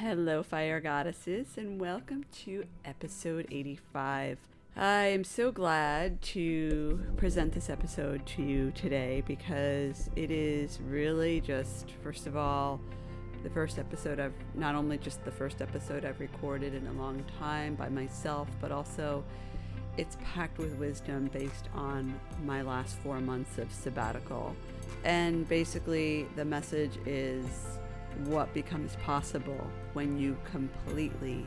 Hello, fire goddesses, and welcome to episode 85. I am so glad to present this episode to you today because it is really just, first of all, the first episode I've recorded in a long time by myself, but also it's packed with wisdom based on my last 4 months of sabbatical. And basically the message is what becomes possible when you completely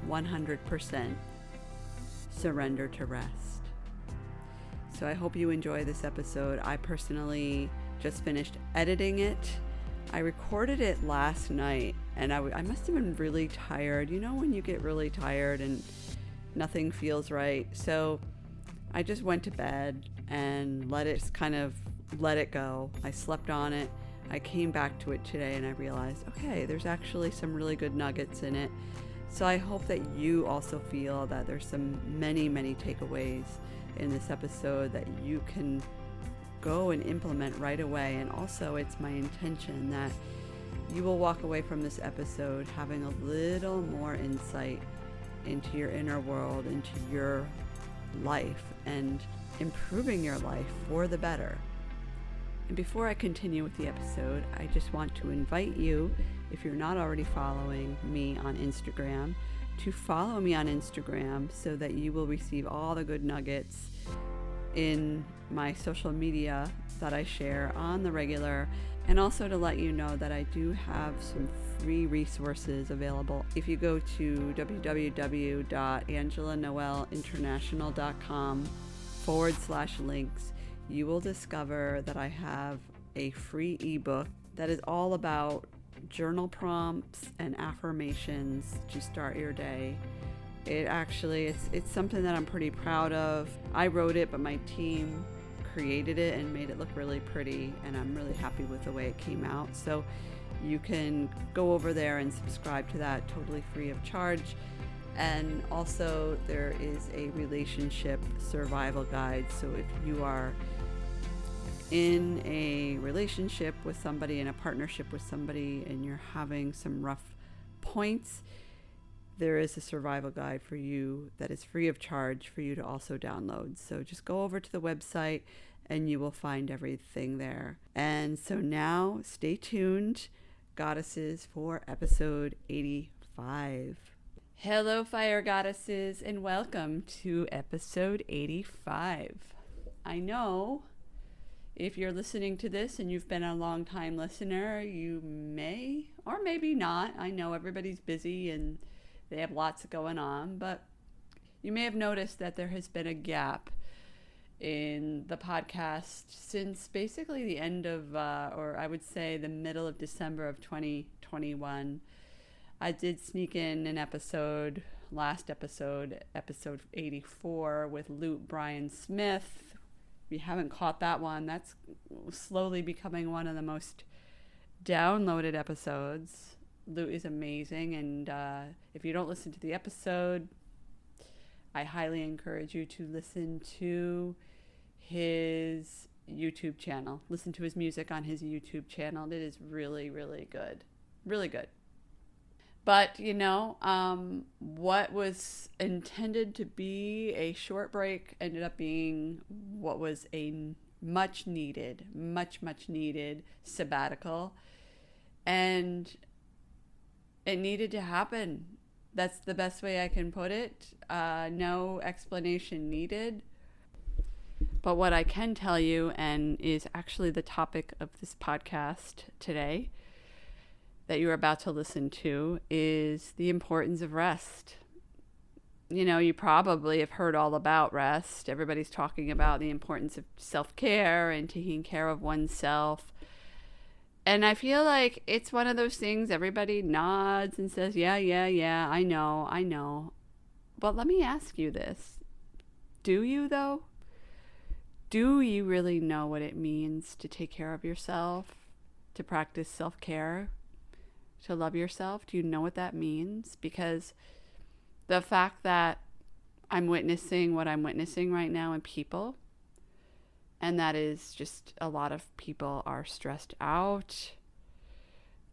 100% surrender to rest. So I hope you enjoy this episode. I personally just finished editing it. I recorded it last night and I must have been really tired. You know when you get really tired and nothing feels right? So I just went to bed and let it go. I slept on it. I came back to it today and I realized, okay, there's actually some really good nuggets in it. So I hope that you also feel that there's some many takeaways in this episode that you can go and implement right away. And also it's my intention that you will walk away from this episode having a little more insight into your inner world, into your life, and improving your life for the better. And before I continue with the episode, I just want to invite you, if you're not already following me on Instagram, to follow me on Instagram so that you will receive all the good nuggets in my social media that I share on the regular, and also to let you know that I do have some free resources available. If you go to www.angelanoelinternational.com/links, you will discover that I have a free ebook that is all about journal prompts and affirmations to start your day. It's something that I'm pretty proud of. I wrote it, but my team created it and made it look really pretty, and I'm really happy with the way it came out. So you can go over there and subscribe to that totally free of charge. And also there is a relationship survival guide. So if you are in a relationship with somebody, in a partnership with somebody, and you're having some rough points, there is a survival guide for you that is free of charge for you to also download. So just go over to the website and you will find everything there. And so now stay tuned, goddesses, for episode 85. Hello, fire goddesses, and welcome to episode 85. I know if you're listening to this and you've been a long time listener, you may, or maybe not. I know everybody's busy and they have lots going on, but you may have noticed that there has been a gap in the podcast since basically the end of, or I would say the middle of December of 2021. I did sneak in an episode, episode 84 with Luke Bryan Smith. If you haven't caught that one, that's slowly becoming one of the most downloaded episodes. Lou is amazing, and if you don't listen to the episode, I highly encourage you to listen to his YouTube channel. Listen to his music on his YouTube channel. It is really good. Really good. But, what was intended to be a short break ended up being what was a much needed sabbatical. And it needed to happen. That's the best way I can put it. No explanation needed. But what I can tell you, and is actually the topic of this podcast today, that you're about to listen to, is the importance of rest. You probably have heard all about rest. Everybody's talking about the importance of self-care and taking care of oneself. And I feel like it's one of those things everybody nods and says, yeah, I know. But let me ask you this. Do you, though? Do you really know what it means to take care of yourself, to practice self-care, to love yourself? Do you know what that means? Because the fact that I'm witnessing what I'm witnessing right now in people, and that is just a lot of people are stressed out.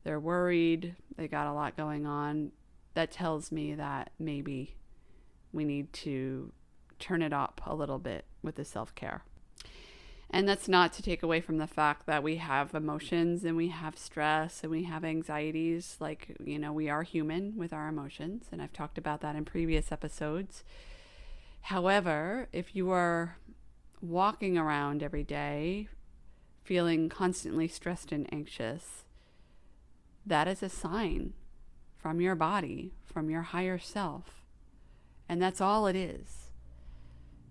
they're worried, they got a lot going on, that tells me that maybe we need to turn it up a little bit with the self-care. And that's not to take away from the fact that we have emotions and we have stress and we have anxieties. Like, we are human with our emotions. And I've talked about that in previous episodes. However, if you are walking around every day feeling constantly stressed and anxious, that is a sign from your body, from your higher self. And that's all it is.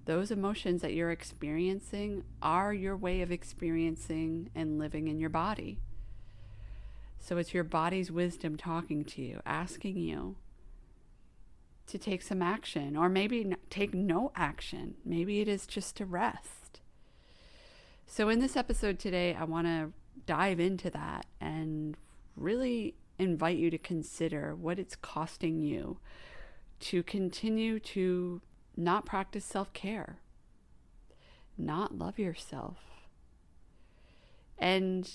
Those emotions that you're experiencing are your way of experiencing and living in your body. So it's your body's wisdom talking to you, asking you to take some action, or maybe take no action. Maybe it is just to rest. So in this episode today, I want to dive into that and really invite you to consider what it's costing you to continue to not practice self-care, not love yourself. And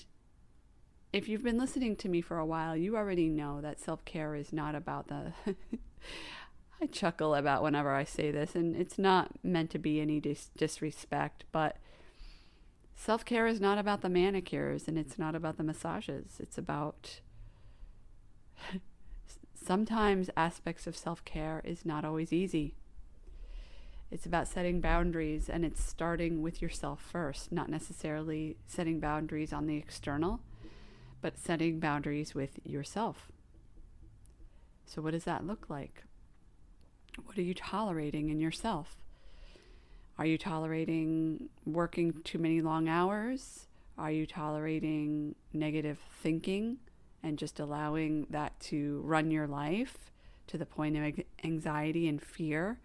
if you've been listening to me for a while, you already know that self-care is not about the... I chuckle about whenever I say this, and it's not meant to be any disrespect, but self-care is not about the manicures and it's not about the massages. It's about... Sometimes aspects of self-care is not always easy. It's about setting boundaries, and it's starting with yourself first, not necessarily setting boundaries on the external, but setting boundaries with yourself. So what does that look like? What are you tolerating in yourself? Are you tolerating working too many long hours? Are you tolerating negative thinking and just allowing that to run your life to the point of anxiety and fear,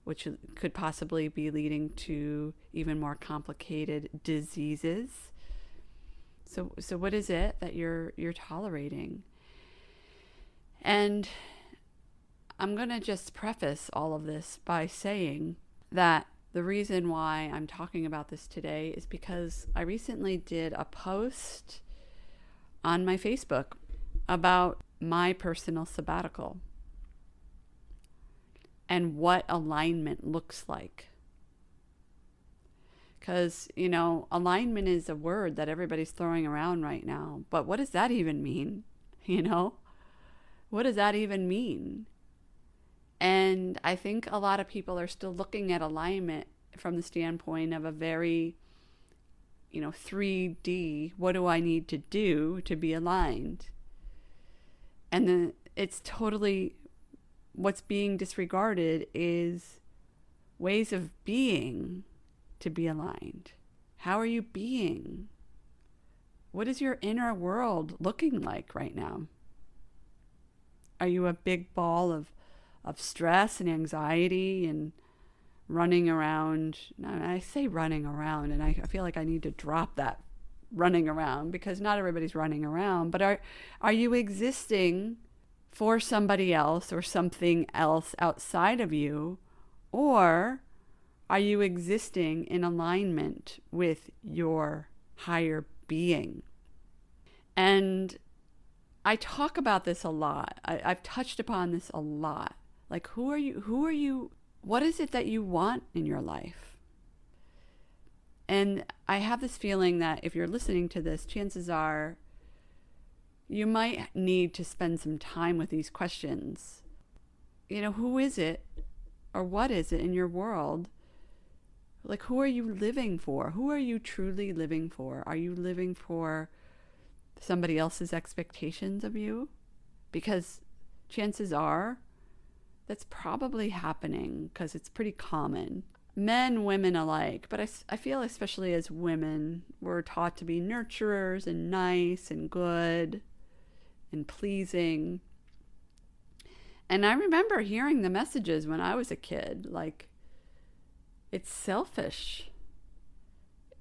which could possibly be leading to even more complicated diseases? So what is it that you're tolerating? And I'm going to just preface all of this by saying that the reason why I'm talking about this today is because I recently did a post on my Facebook about my personal sabbatical and what alignment looks like. Because, alignment is a word that everybody's throwing around right now. But what does that even mean? What does that even mean? And I think a lot of people are still looking at alignment from the standpoint of a very, 3D, what do I need to do to be aligned? And then it's totally, what's being disregarded is ways of being to be aligned. How are you being? What is your inner world looking like right now? Are you a big ball of stress and anxiety and running around? I say running around, and I feel like I need to drop that running around, because not everybody's running around. But are you existing for somebody else or something else outside of you? Or are you existing in alignment with your higher being? And I talk about this a lot. I've touched upon this a lot. Like, who are you? What is it that you want in your life? And I have this feeling that if you're listening to this, chances are you might need to spend some time with these questions. Who is it, or what is it in your world? Like, who are you living for? Who are you truly living for? Are you living for somebody else's expectations of you? Because chances are that's probably happening, because it's pretty common. Men, women alike. But I feel especially as women, we're taught to be nurturers and nice and good and pleasing. And I remember hearing the messages when I was a kid, like, it's selfish.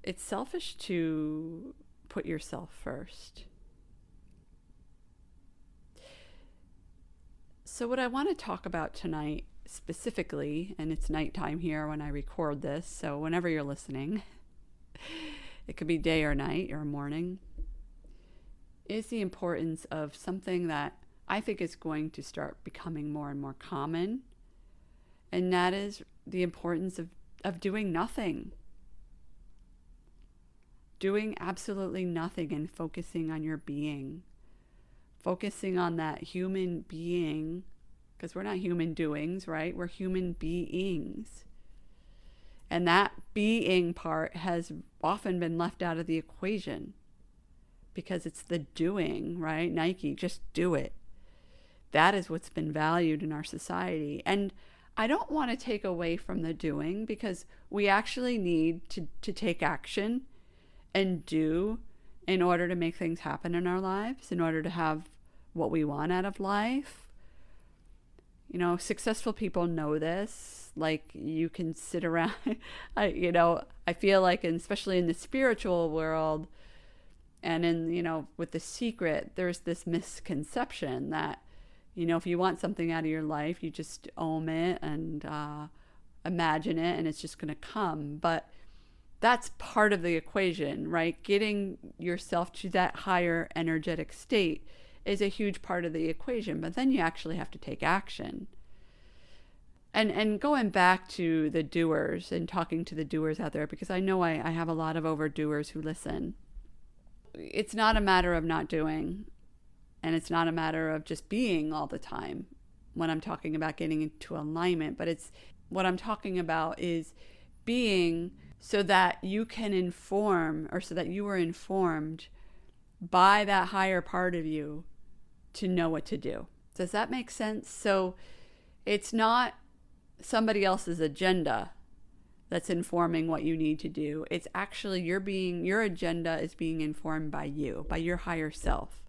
It's selfish to put yourself first. So what I want to talk about tonight specifically, and it's nighttime here when I record this, so whenever you're listening, it could be day or night or morning, is the importance of something that I think is going to start becoming more and more common. And that is the importance of doing nothing. Doing absolutely nothing and focusing on your being. Focusing on that human being, because we're not human doings, right? We're human beings. And that being part has often been left out of the equation because it's the doing, right? Nike, just do it. That is what's been valued in our society. And I don't want to take away from the doing, because we actually need to take action and do in order to make things happen in our lives, in order to have what we want out of life. You know, successful people know this. Like, you can sit around, I feel like, and especially in the spiritual world and in, with The Secret, there's this misconception that, if you want something out of your life, you just own it and imagine it and it's just going to come. But that's part of the equation, right? Getting yourself to that higher energetic state is a huge part of the equation, but then you actually have to take action. And going back to the doers and talking to the doers out there, because I know I have a lot of overdoers who listen. It's not a matter of not doing, and it's not a matter of just being all the time when I'm talking about getting into alignment, but it's what I'm talking about is being so that you can inform, or so that you are informed by that higher part of you to know what to do. Does that make sense? So it's not somebody else's agenda that's informing what you need to do. It's actually your agenda is being informed by you, by your higher self.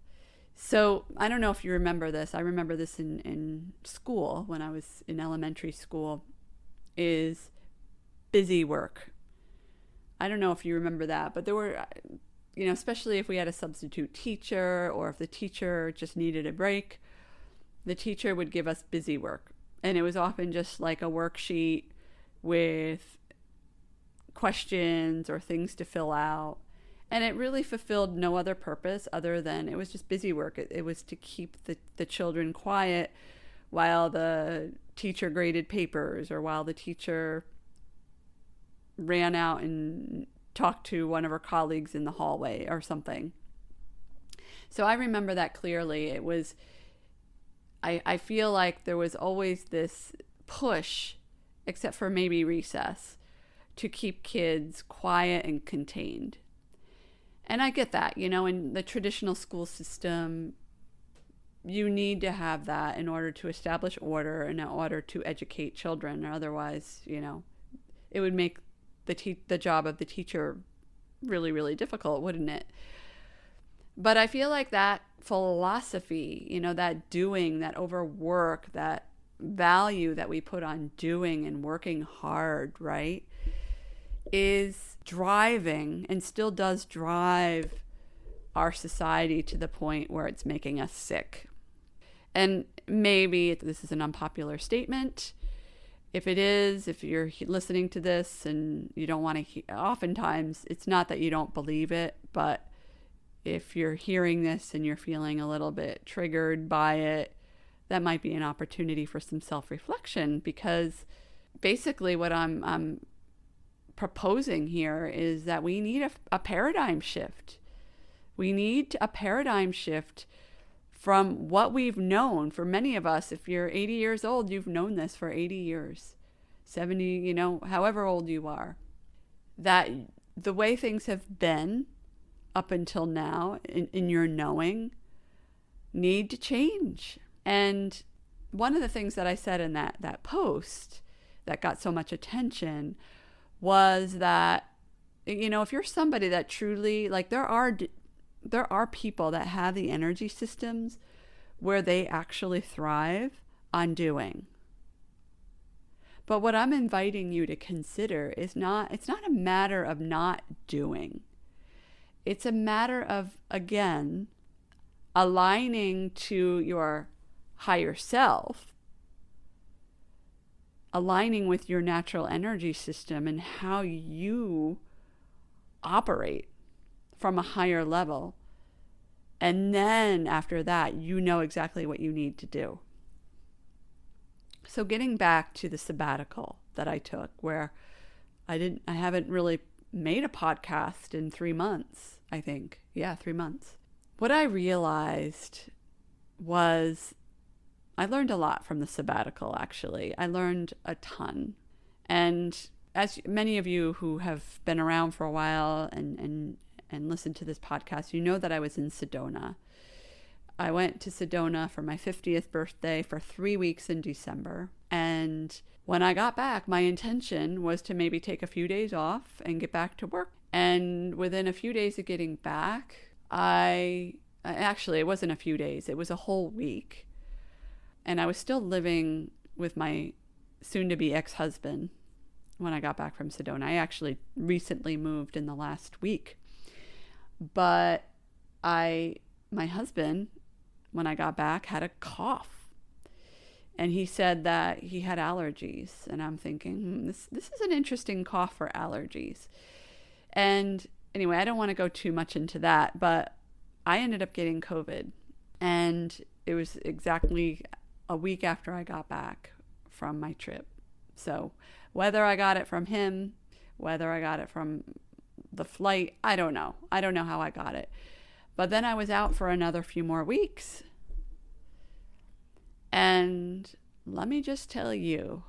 So I don't know if you remember this. I remember this in school, when I was in elementary school, is busy work. I don't know if you remember that, but there were, especially if we had a substitute teacher, or if the teacher just needed a break, the teacher would give us busy work. And it was often just like a worksheet with questions or things to fill out. And it really fulfilled no other purpose other than it was just busy work. It was to keep the children quiet while the teacher graded papers, or while the teacher ran out and talked to one of her colleagues in the hallway or something. So I remember that clearly. It was, I feel like there was always this push, except for maybe recess, to keep kids quiet and contained. And I get that, in the traditional school system, you need to have that in order to establish order and in order to educate children. Or otherwise, it would make the job of the teacher really, really difficult, wouldn't it? But I feel like that philosophy, that doing, that overwork, that value that we put on doing and working hard, right, is driving and still does drive our society to the point where it's making us sick. And maybe this is an unpopular statement. If it is, if you're listening to this and you don't want to, oftentimes it's not that you don't believe it, but if you're hearing this and you're feeling a little bit triggered by it, that might be an opportunity for some self-reflection, because basically what I'm proposing here is that we need a paradigm shift. We need a paradigm shift from what we've known. For many of us, if you're 80 years old, you've known this for 80 years, 70, however old you are, that the way things have been up until now in your knowing need to change. And one of the things that I said in that post that got so much attention was that, if you're somebody that truly, like, there are people that have the energy systems where they actually thrive on doing. But what I'm inviting you to consider is it's not a matter of not doing. It's a matter of, again, aligning to your higher self, aligning with your natural energy system and how you operate from a higher level, And then after that, you know exactly what you need to do. So getting back to the sabbatical that I took, where I haven't really made a podcast in 3 months, I think. Yeah, 3 months. What I realized was I learned a lot from the sabbatical, actually. I learned a ton. And as many of you who have been around for a while and listened to this podcast, you know that I was in Sedona. I went to Sedona for my 50th birthday for 3 weeks in December. And when I got back, my intention was to maybe take a few days off and get back to work. And within a few days of getting back, actually, it wasn't a few days, it was a whole week. And I was still living with my soon-to-be ex-husband when I got back from Sedona. I actually recently moved in the last week. But my husband, when I got back, had a cough. And he said that he had allergies. And I'm thinking, this is an interesting cough for allergies. And anyway, I don't want to go too much into that, but I ended up getting COVID. And it was exactly a week after I got back from my trip. So whether I got it from him, whether I got it from the flight, I don't know. I don't know how I got it. But then I was out for another few more weeks. And let me just tell you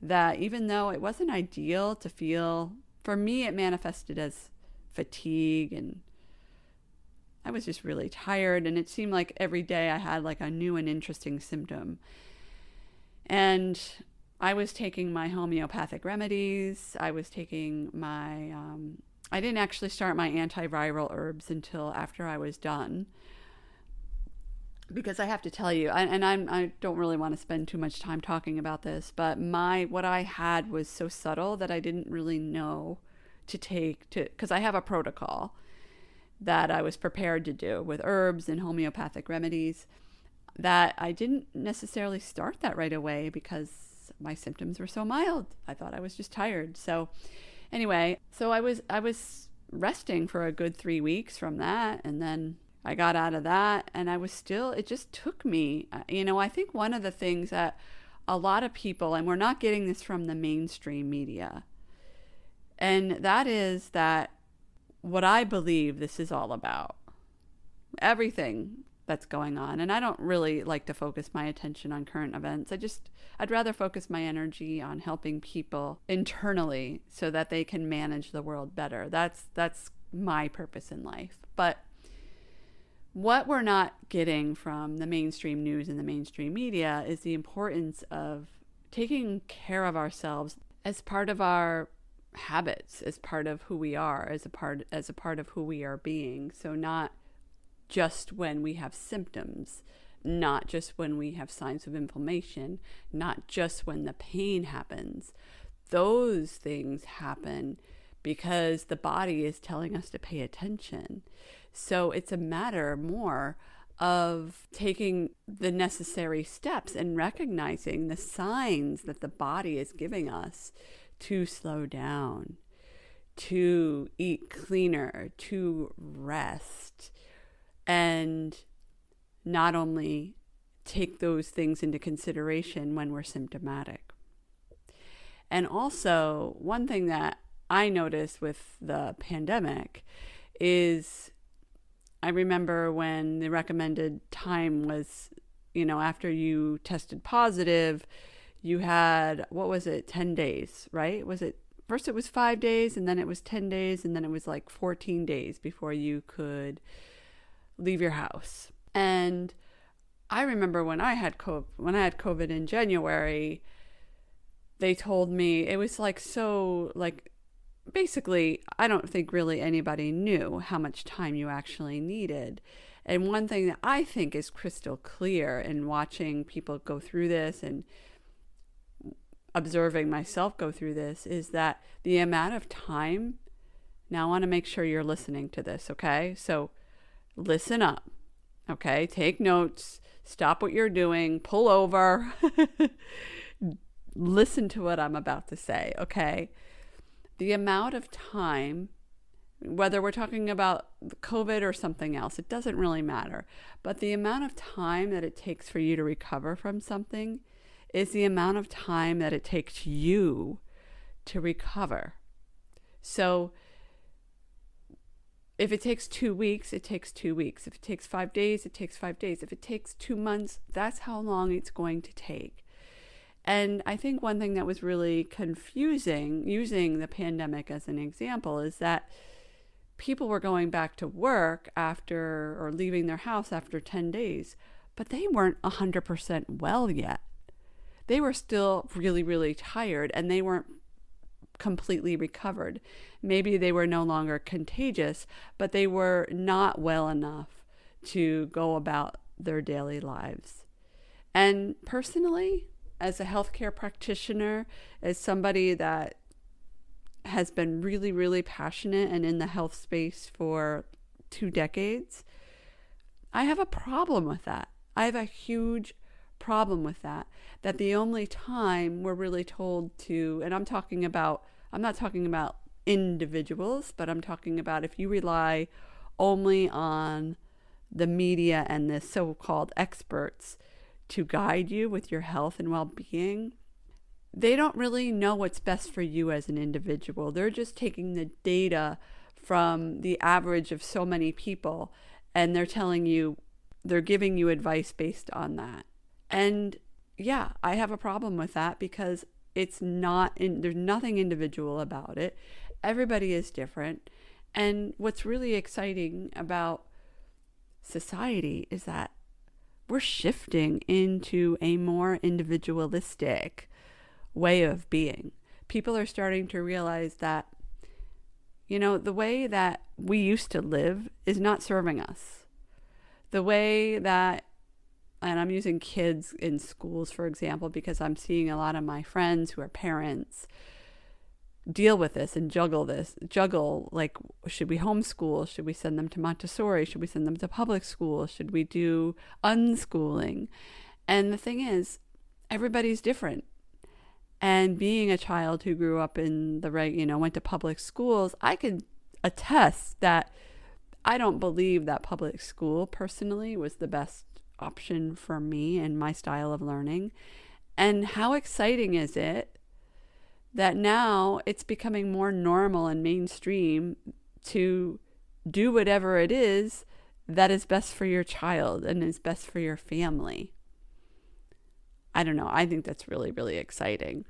that even though it wasn't ideal to feel, for me, it manifested as fatigue, and I was just really tired, and it seemed like every day I had like a new and interesting symptom. And I was taking my homeopathic remedies. I was taking my, I didn't actually start my antiviral herbs until after I was done. Because I have to tell you, I don't really want to spend too much time talking about this, but what I had was so subtle that I didn't really know because I have a protocol that I was prepared to do with herbs and homeopathic remedies, that I didn't necessarily start that right away because my symptoms were so mild. I thought I was just tired. So anyway, I was resting for a good 3 weeks from that, and then I got out of that, and it just took me, I think one of the things that a lot of people, and we're not getting this from the mainstream media, and that is that what I believe this is all about, everything that's going on. And I don't really like to focus my attention on current events. I'd rather focus my energy on helping people internally so that they can manage the world better. That's my purpose in life. But what we're not getting from the mainstream news and the mainstream media is the importance of taking care of ourselves as part of our habits, as part of who we are, as a part of who we are being. So not just when we have symptoms, not just when we have signs of inflammation, not just when the pain happens. Those things happen because the body is telling us to pay attention. So it's a matter more of taking the necessary steps and recognizing the signs that the body is giving us to slow down, to eat cleaner, to rest, and not only take those things into consideration when we're symptomatic. And also, one thing that I noticed with the pandemic is, I remember when the recommended time was, after you tested positive, you had, 10 days, right? First it was 5 days, and then it was 10 days, and then it was like 14 days before you could leave your house. And I remember when I had COVID in January, they told me it was basically, I don't think really anybody knew how much time you actually needed. And one thing that I think is crystal clear in watching people go through this and observing myself go through this is that the amount of time, now I want to make sure you're listening to this, okay? So listen up, okay? Take notes, stop what you're doing, pull over, listen to what I'm about to say, okay? The amount of time Whether we're talking about COVID or something else, it doesn't really matter. But the amount of time that it takes for you to recover from something is the amount of time that it takes you to recover. So if it takes 2 weeks, it takes 2 weeks. If it takes 5 days, it takes 5 days. If it takes 2 months, that's how long it's going to take. And I think one thing that was really confusing, using the pandemic as an example, is that people were going back to work after, or leaving their house after 10 days, but they weren't 100% well yet. They were still really, really tired, and they weren't completely recovered. Maybe they were no longer contagious, but they were not well enough to go about their daily lives. And personally, as a healthcare practitioner, as somebody that has been really, really passionate and in the health space for 2 decades, I have a problem with that. I have a huge problem with that. That the only time we're really told to, and I'm not talking about individuals, but I'm talking about if you rely only on the media and the so-called experts to guide you with your health and well-being, they don't really know what's best for you as an individual. They're just taking the data from the average of so many people, and they're giving you advice based on that. And yeah, I have a problem with that because there's nothing individual about it. Everybody is different. And what's really exciting about society is that we're shifting into a more individualistic way of being. People are starting to realize that, the way that we used to live is not serving us. The way that, and I'm using kids in schools, for example, because I'm seeing a lot of my friends who are parents deal with this and juggle, like, should we homeschool? Should we send them to Montessori? Should we send them to public school? Should we do unschooling? And the thing is, everybody's different. And being a child who grew up in went to public schools, I could attest that I don't believe that public school personally was the best option for me and my style of learning. And how exciting is it that now it's becoming more normal and mainstream to do whatever it is that is best for your child and is best for your family. I don't know. I think that's really, really exciting.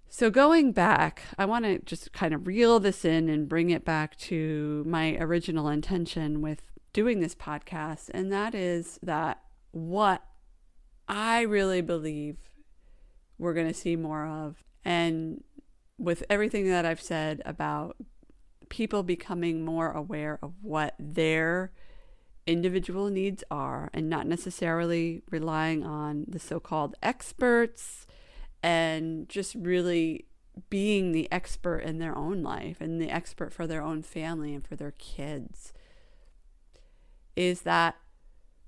So going back, I want to just kind of reel this in and bring it back to my original intention with doing this podcast. And that is that what I really believe we're going to see more of, and with everything that I've said about people becoming more aware of what their individual needs are and not necessarily relying on the so-called experts and just really being the expert in their own life and the expert for their own family and for their kids, is that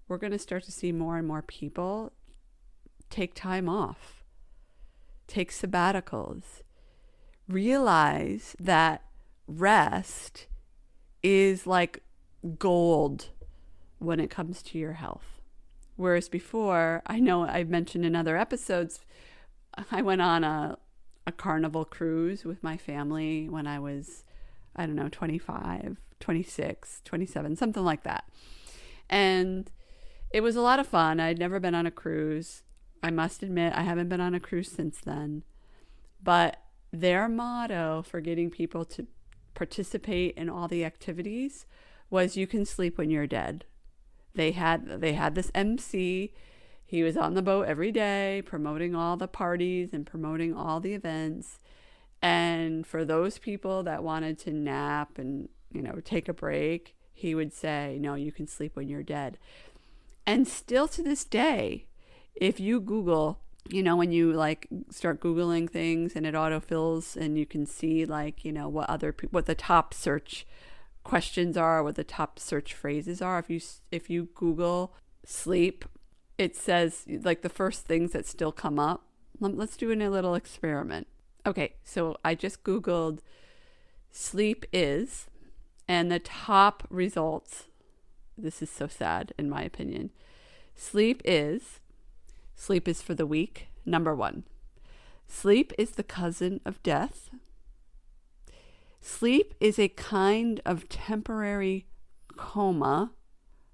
we're going to start to see more and more people take time off, take sabbaticals, realize that rest is like gold when it comes to your health. Whereas before, I know I've mentioned in other episodes, I went on a carnival cruise with my family when I was, 25, 26, 27, something like that. And it was a lot of fun. I'd never been on a cruise. I must admit, I haven't been on a cruise since then. But their motto for getting people to participate in all the activities was, you can sleep when you're dead. They had this MC. He was on the boat every day promoting all the parties and promoting all the events. And for those people that wanted to nap and, take a break, he would say, no, you can sleep when you're dead. And still to this day, if you Google, when you start Googling things and it autofills and you can see what the top search questions are, what the top search phrases are. If you Google sleep, it says the first things that still come up. Let's do a little experiment. Okay, so I just Googled sleep is, And the top results, this is so sad in my opinion. Sleep is for the weak, number 1. Sleep is the cousin of death. Sleep is a kind of temporary coma,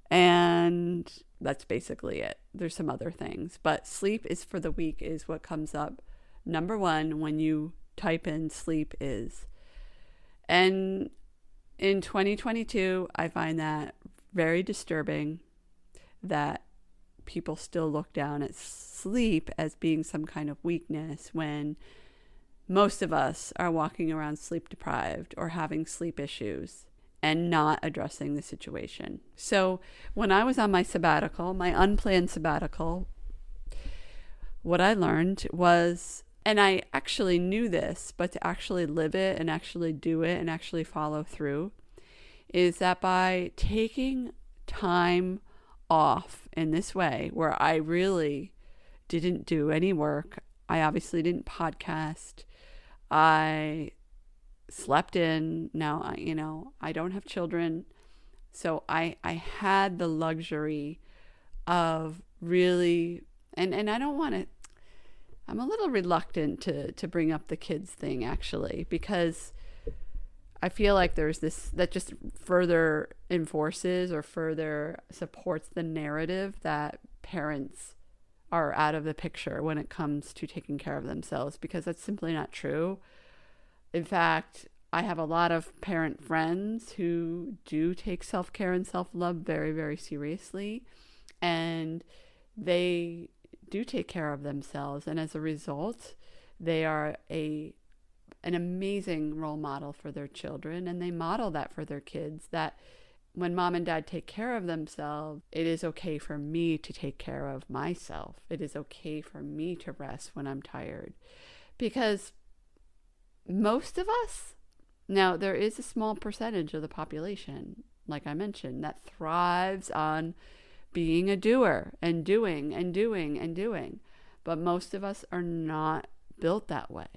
and that's basically it. There's some other things, but sleep is for the weak is what comes up number 1 when you type in sleep is. And in 2022, I find that very disturbing that people still look down at sleep as being some kind of weakness when most of us are walking around sleep deprived or having sleep issues and not addressing the situation. So when I was on my sabbatical, my unplanned sabbatical, what I learned was, and I actually knew this, but to actually live it and actually do it and actually follow through, is that by taking time off in this way, where I really didn't do any work, I obviously didn't podcast, I slept in. Now, I don't have children, so I had the luxury of really, and I don't want to, I'm a little reluctant to bring up the kids thing actually, because I feel like there's this that just further enforces or further supports the narrative that parents are out of the picture when it comes to taking care of themselves, because that's simply not true. In fact, I have a lot of parent friends who do take self-care and self-love very, very seriously, and they do take care of themselves, and as a result, they are an amazing role model for their children, and they model that for their kids, that when mom and dad take care of themselves, it is okay for me to take care of myself. It is okay for me to rest when I'm tired. Because most of us, now there is a small percentage of the population, like I mentioned, that thrives on being a doer and doing and doing and doing. But most of us are not built that way.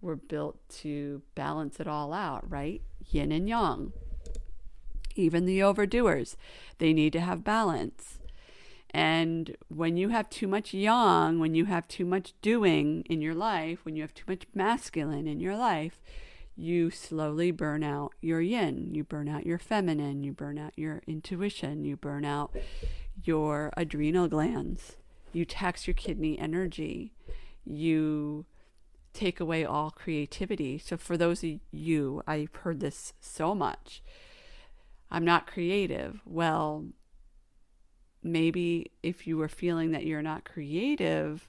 We're built to balance it all out, right? Yin and yang. Even the overdoers, they need to have balance. And when you have too much yang, when you have too much doing in your life, when you have too much masculine in your life, you slowly burn out your yin. You burn out your feminine. You burn out your intuition. You burn out your adrenal glands. You tax your kidney energy. You take away all creativity. So for those of you, I've heard this so much, I'm not creative. Well, maybe if you were feeling that you're not creative,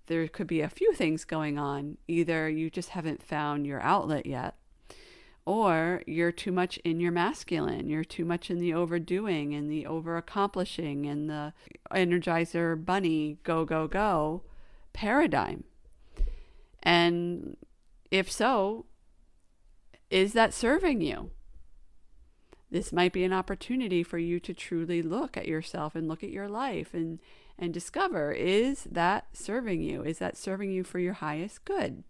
there could be a few things going on. Either you just haven't found your outlet yet, or you're too much in your masculine. You're too much in the overdoing and the over accomplishing and the Energizer bunny, go, go, go paradigm. And if so, is that serving you? This might be an opportunity for you to truly look at yourself and look at your life and discover, is that serving you? Is that serving you for your highest good?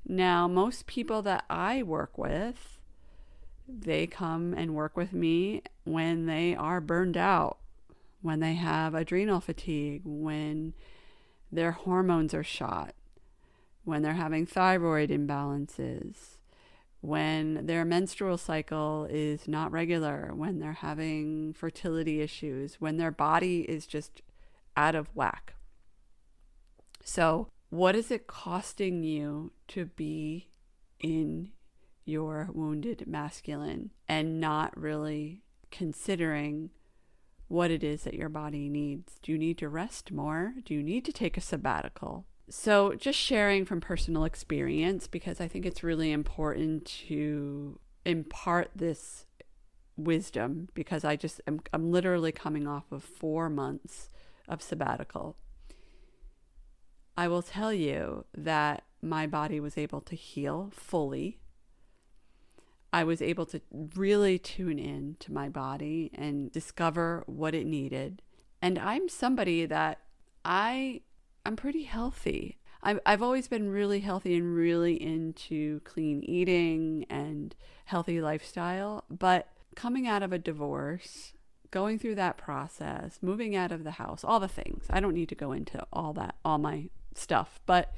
Now, most people that I work with, they come and work with me when they are burned out, when they have adrenal fatigue, when their hormones are shot, when they're having thyroid imbalances, when their menstrual cycle is not regular, when they're having fertility issues, when their body is just out of whack. So what is it costing you to be in your wounded masculine and not really considering what it is that your body needs? Do you need to rest more? Do you need to take a sabbatical? So just sharing from personal experience, because I think it's really important to impart this wisdom, because I'm literally coming off of 4 months of sabbatical. I will tell you that my body was able to heal fully. I was able to really tune in to my body and discover what it needed. And I'm somebody that I'm pretty healthy. I've always been really healthy and really into clean eating and healthy lifestyle. But coming out of a divorce, going through that process, moving out of the house, all the things. I don't need to go into all that, all my stuff. But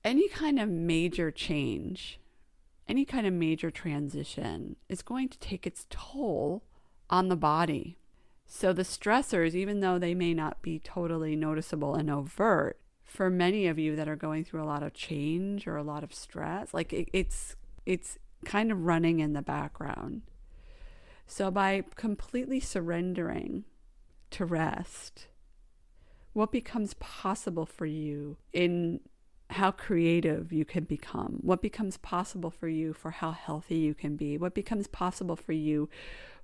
any kind of major change, any kind of major transition is going to take its toll on the body. So the stressors, even though they may not be totally noticeable and overt, for many of you that are going through a lot of change or a lot of stress, like it's kind of running in the background. So by completely surrendering to rest, what becomes possible for you in how creative you can become, what becomes possible for you for how healthy you can be, what becomes possible for you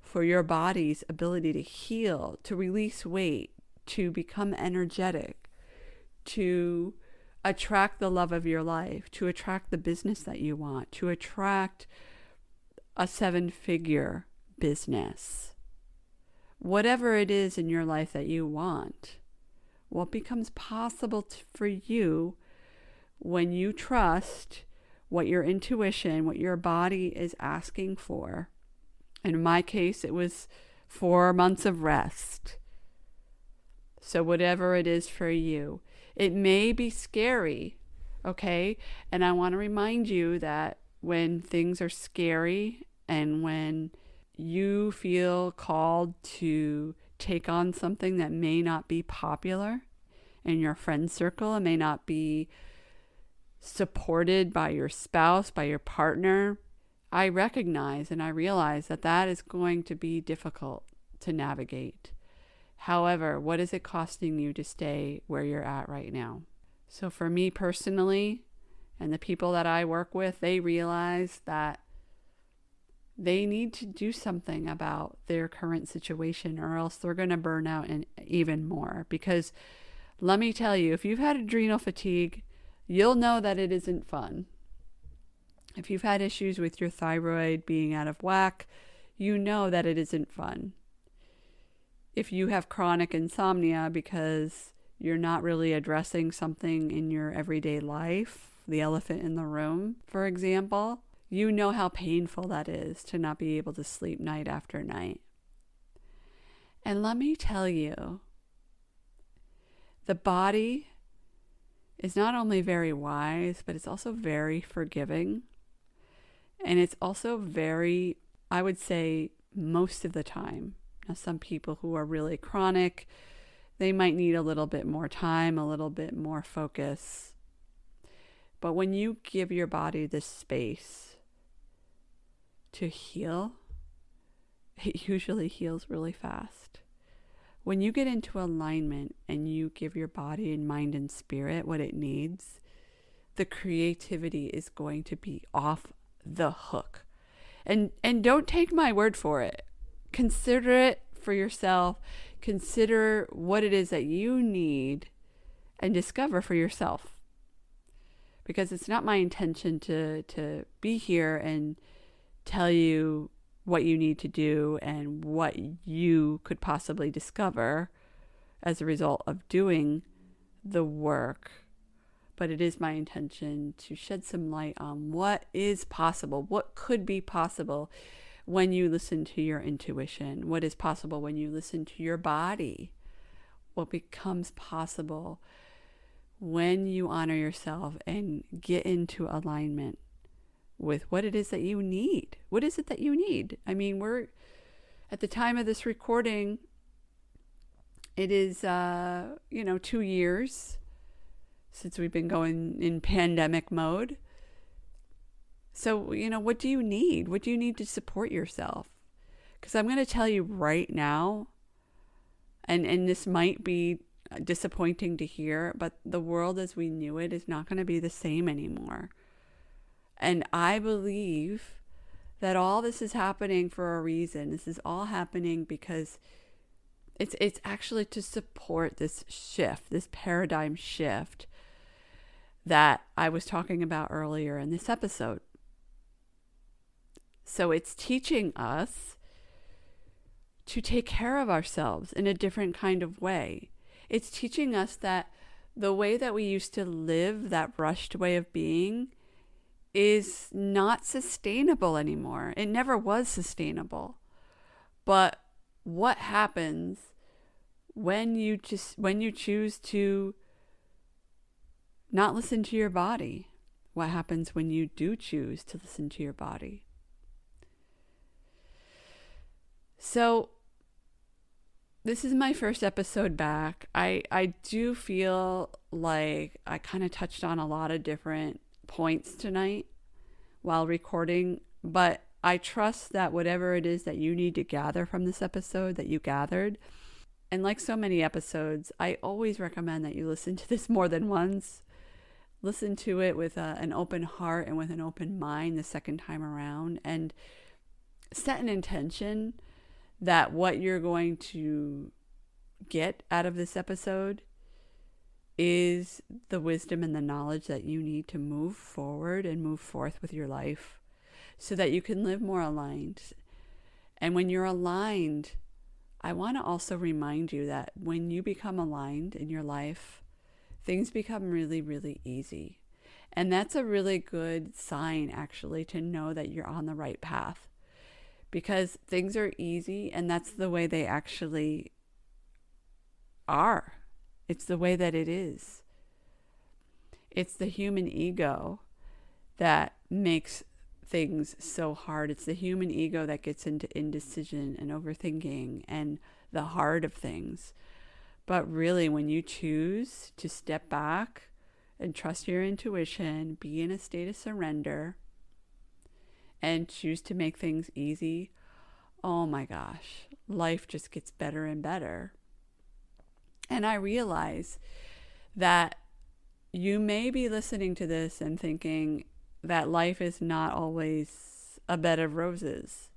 for your body's ability to heal, to release weight, to become energetic, to attract the love of your life, to attract the business that you want, to attract a 7-figure business. Whatever it is in your life that you want, what becomes possible for you when you trust what your intuition, what your body is asking for. And in my case, it was 4 months of rest. So whatever it is for you, it may be scary, okay? And I want to remind you that when things are scary and when you feel called to take on something that may not be popular in your friend circle, it may not be supported by your spouse, by your partner, I recognize and I realize that that is going to be difficult to navigate. However, what is it costing you to stay where you're at right now? So for me personally, and the people that I work with, they realize that they need to do something about their current situation or else they're going to burn out even more. Because let me tell you, if you've had adrenal fatigue, you'll know that it isn't fun. If you've had issues with your thyroid being out of whack, you know that it isn't fun. If you have chronic insomnia because you're not really addressing something in your everyday life, the elephant in the room, for example, you know how painful that is to not be able to sleep night after night. And let me tell you, the body is not only very wise, but it's also very forgiving. And it's also very, I would say, most of the time. Now, some people who are really chronic, they might need a little bit more time, a little bit more focus. But when you give your body this space to heal, it usually heals really fast. When you get into alignment and you give your body and mind and spirit what it needs, the creativity is going to be off the hook. And don't take my word for it. Consider it for yourself. Consider what it is that you need and discover for yourself. Because it's not my intention to be here and tell you what you need to do and what you could possibly discover as a result of doing the work. But it is my intention to shed some light on what is possible, what could be possible when you listen to your intuition, what is possible when you listen to your body, what becomes possible when you honor yourself and get into alignment with what it is that you need. What is it that you need? I mean, we're at the time of this recording, it is, 2 years since we've been going in pandemic mode. So, what do you need? What do you need to support yourself? Because I'm going to tell you right now, and this might be disappointing to hear, but the world as we knew it is not going to be the same anymore. And I believe that all this is happening for a reason. This is all happening because it's actually to support this shift, this paradigm shift that I was talking about earlier in this episode. So it's teaching us to take care of ourselves in a different kind of way. It's teaching us that the way that we used to live, that rushed way of being, is not sustainable anymore. It never was sustainable. But what happens when you choose to not listen to your body? What happens when you do choose to listen to your body? So this is my first episode back. I do feel like I kind of touched on a lot of different points tonight while recording, but I trust that whatever it is that you need to gather from this episode, that you gathered. And like so many episodes, I always recommend that you listen to this more than once. Listen to it with an open heart and with an open mind the second time around, and set an intention that what you're going to get out of this episode is the wisdom and the knowledge that you need to move forward and move forth with your life so that you can live more aligned. And when you're aligned, I want to also remind you that when you become aligned in your life, things become really, really easy. And that's a really good sign, actually, to know that you're on the right path. Because things are easy, and that's the way they actually are. It's the way that it is. It's the human ego that makes things so hard. It's the human ego that gets into indecision and overthinking and the heart of things. But really, when you choose to step back and trust your intuition, be in a state of surrender, and choose to make things easy, oh my gosh, life just gets better and better. And I realize that you may be listening to this and thinking that life is not always a bed of roses.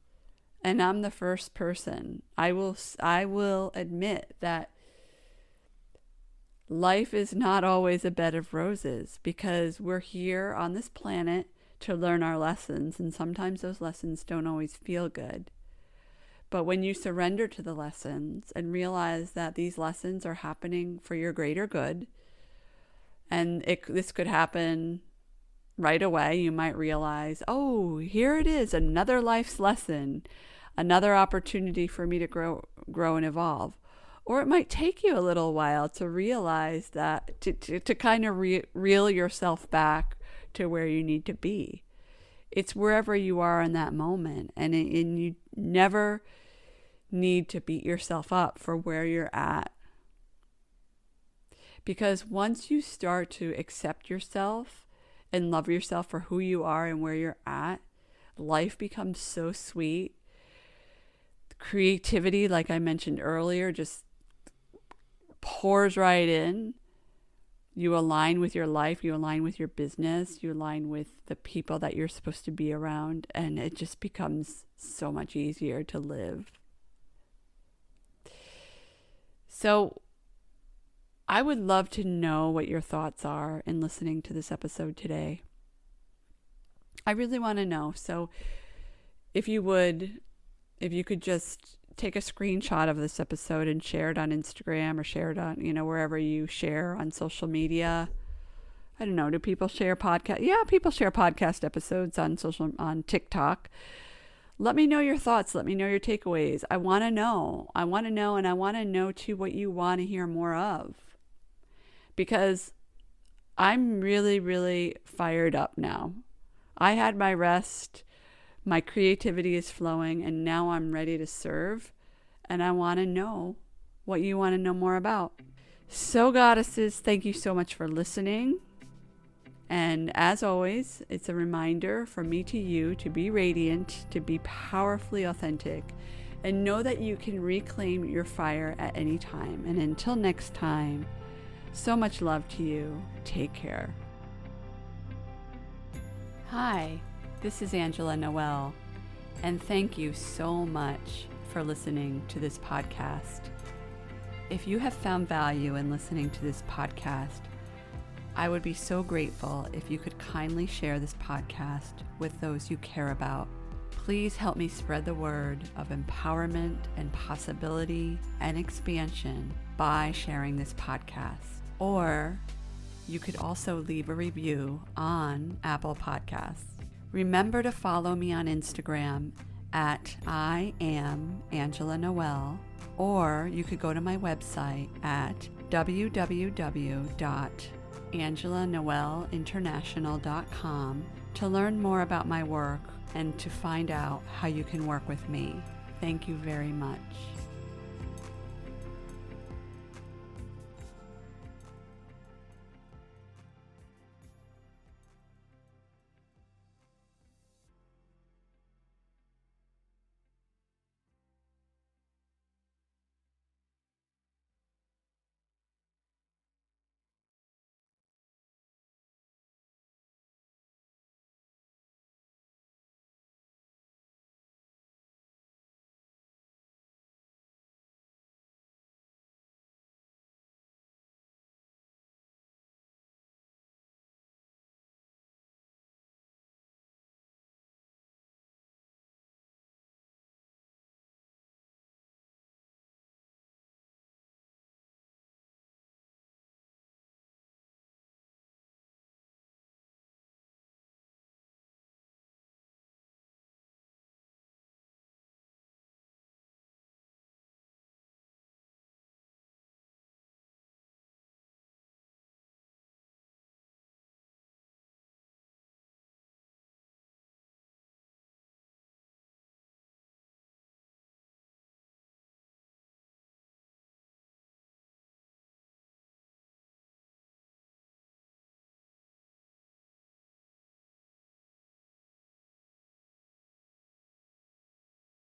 And I'm the first person. I will admit that life is not always a bed of roses, because we're here on this planet to learn our lessons, and sometimes those lessons don't always feel good. But when you surrender to the lessons and realize that these lessons are happening for your greater good, and this could happen right away, you might realize, oh, here it is, another life's lesson, another opportunity for me to grow and evolve. Or it might take you a little while to realize that, to kind of reel yourself back to where you need to be. It's wherever you are in that moment, and you never need to beat yourself up for where you're at. Because once you start to accept yourself and love yourself for who you are and where you're at, life becomes so sweet. Creativity, like I mentioned earlier, just pours right in. You align with your life, you align with your business, you align with the people that you're supposed to be around, and it just becomes so much easier to live. So I would love to know what your thoughts are in listening to this episode today. I really want to know. So if you could just take a screenshot of this episode and share it on Instagram, or share it on, wherever you share on social media. I don't know. Do people share podcast? Yeah, people share podcast episodes on TikTok. Let me know your thoughts. Let me know your takeaways. I want to know. And I want to know too what you want to hear more of. Because I'm really, really fired up now. I had my rest. My creativity is flowing, and now I'm ready to serve, and I want to know what you want to know more about. So, goddesses, thank you so much for listening. And as always, it's a reminder from me to you to be radiant, to be powerfully authentic, and know that you can reclaim your fire at any time. And until next time, so much love to you. Take care. Hi. This is Angela Noel, and thank you so much for listening to this podcast. If you have found value in listening to this podcast, I would be so grateful if you could kindly share this podcast with those you care about. Please help me spread the word of empowerment and possibility and expansion by sharing this podcast. or you could also leave a review on Apple Podcasts. Remember to follow me on Instagram at I am Angela Noel, or you could go to my website at www.angelanoelinternational.com to learn more about my work and to find out how you can work with me. Thank you very much.